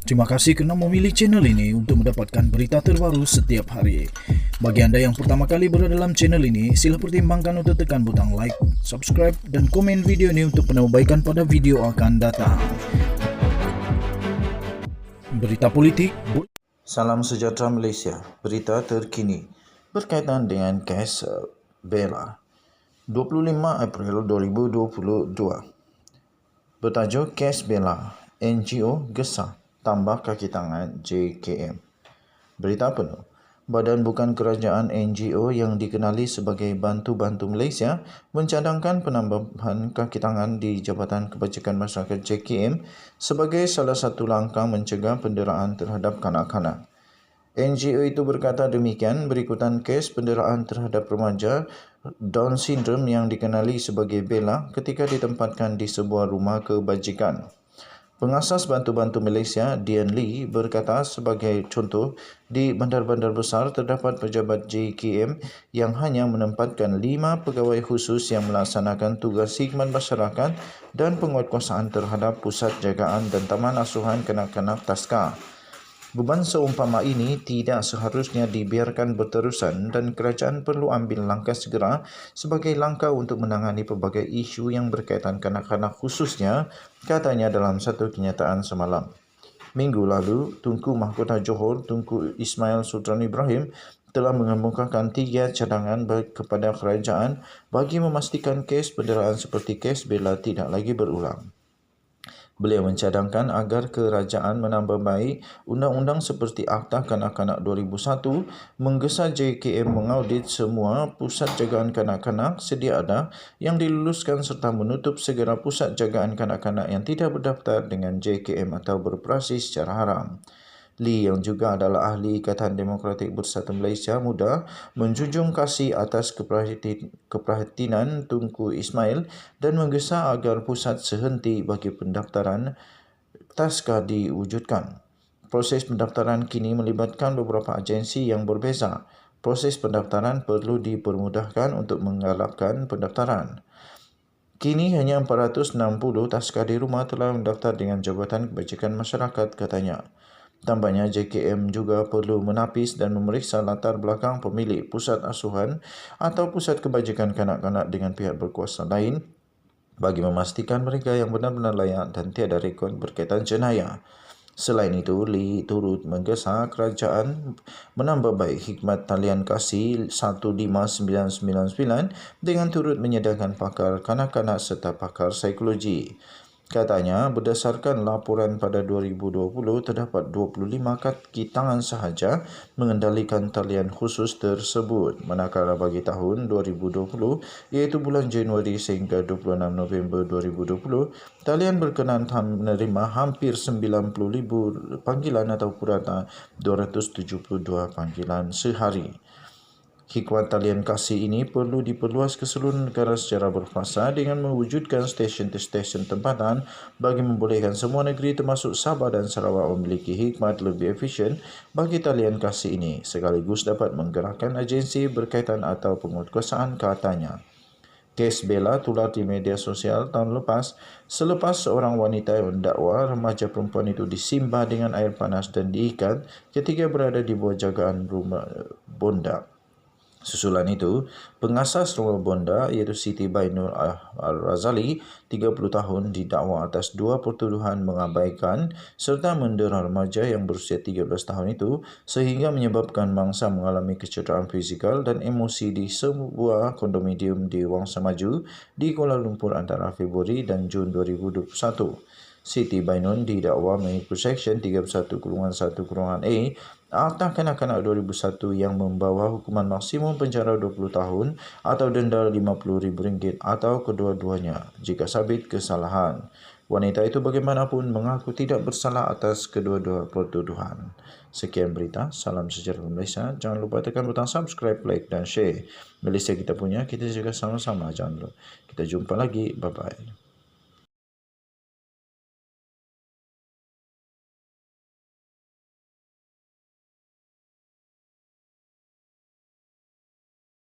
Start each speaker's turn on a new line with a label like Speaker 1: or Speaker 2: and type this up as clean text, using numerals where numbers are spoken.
Speaker 1: Terima kasih kerana memilih channel ini untuk mendapatkan berita terbaru setiap hari. Bagi anda yang pertama kali berada dalam channel ini, sila pertimbangkan untuk tekan butang like, subscribe dan komen video ini untuk penambahbaikan pada video akan datang. Berita politik.
Speaker 2: Salam sejahtera Malaysia. Berita terkini berkaitan dengan kes Bella 25 April 2022. Bertajuk kes Bella, NGO gesah tambah kaki tangan JKM. Berita penuh. Badan Bukan Kerajaan NGO yang dikenali sebagai Bantu-Bantu Malaysia mencadangkan penambahan kaki tangan di Jabatan Kebajikan Masyarakat JKM sebagai salah satu langkah mencegah penderaan terhadap kanak-kanak. NGO itu berkata demikian berikutan kes penderaan terhadap remaja Down Syndrome yang dikenali sebagai Bella ketika ditempatkan di sebuah rumah kebajikan. Pengasas Bantu-Bantu Malaysia, Dian Lee, berkata sebagai contoh, di bandar-bandar besar terdapat pejabat JKM yang hanya menempatkan 5 pegawai khusus yang melaksanakan tugas khidmat masyarakat dan penguatkuasaan terhadap pusat jagaan dan taman asuhan kanak-kanak Taska. Beban seumpama ini tidak seharusnya dibiarkan berterusan dan kerajaan perlu ambil langkah segera sebagai langkah untuk menangani pelbagai isu yang berkaitan kanak-kanak khususnya, katanya dalam satu kenyataan semalam. Minggu lalu, Tunku Mahkota Johor, Tunku Ismail Sultan Ibrahim telah mengemukakan 3 cadangan kepada kerajaan bagi memastikan kes penderaan seperti kes Bella tidak lagi berulang. Beliau mencadangkan agar kerajaan menambah baik undang-undang seperti Akta Kanak-Kanak 2001, menggesa JKM mengaudit semua pusat jagaan kanak-kanak sedia ada yang diluluskan serta menutup segera pusat jagaan kanak-kanak yang tidak berdaftar dengan JKM atau beroperasi secara haram. Lee yang juga adalah ahli Ikatan Demokratik Bersatu Malaysia Muda menjunjung kasih atas keprihatinan Tunku Ismail dan menggesa agar pusat sehenti bagi pendaftaran Taska diwujudkan. Proses pendaftaran kini melibatkan beberapa agensi yang berbeza. Proses pendaftaran perlu dipermudahkan untuk menggalakkan pendaftaran. Kini hanya 460 Taska di rumah telah mendaftar dengan Jabatan Kebajikan Masyarakat, katanya. Tambahnya, JKM juga perlu menapis dan memeriksa latar belakang pemilik pusat asuhan atau pusat kebajikan kanak-kanak dengan pihak berkuasa lain bagi memastikan mereka yang benar-benar layak dan tiada rekod berkaitan jenayah. Selain itu, Lee turut menggesa kerajaan menambah baik khidmat talian kasih 15999 dengan turut menyediakan pakar kanak-kanak serta pakar psikologi. Katanya, berdasarkan laporan pada 2020, terdapat 25 kaki tangan sahaja mengendalikan talian khusus tersebut. Manakala bagi tahun 2020, iaitu bulan Januari sehingga 26 November 2020, talian berkenaan menerima hampir 90,000 panggilan atau purata 272 panggilan sehari. Khidmat talian kasih ini perlu diperluas ke seluruh negara secara berfasa dengan mewujudkan stesen-stesen tempatan bagi membolehkan semua negeri termasuk Sabah dan Sarawak memiliki khidmat lebih efisien bagi talian kasih ini sekaligus dapat menggerakkan agensi berkaitan atau penguatkuasaan, katanya. Kes Bella tular di media sosial tahun lepas selepas seorang wanita yang mendakwa remaja perempuan itu disimbah dengan air panas dan diikat ketika berada di bawah jagaan rumah bonda. Susulan itu, pengasas rumah bonda iaitu Siti Bainur Al-Razali, 30 tahun, didakwa atas 2 pertuduhan mengabaikan serta mendera remaja yang berusia 13 tahun itu sehingga menyebabkan mangsa mengalami kecederaan fizikal dan emosi di sebuah kondominium di Wangsa Maju di Kuala Lumpur antara Februari dan Jun 2021. Siti Bainun didakwa mengikut Seksyen 31(1)(a) Akta Kanak-Kanak 2001 yang membawa hukuman maksimum penjara 20 tahun atau denda RM50,000 atau kedua-duanya jika sabit kesalahan. Wanita itu bagaimanapun mengaku tidak bersalah atas kedua-dua pertuduhan. Sekian berita, salam sejahtera Malaysia. Jangan lupa tekan butang subscribe, like dan share. Malaysia kita punya, kita juga sama-sama. Jangan lupa. Kita jumpa lagi. Bye-bye.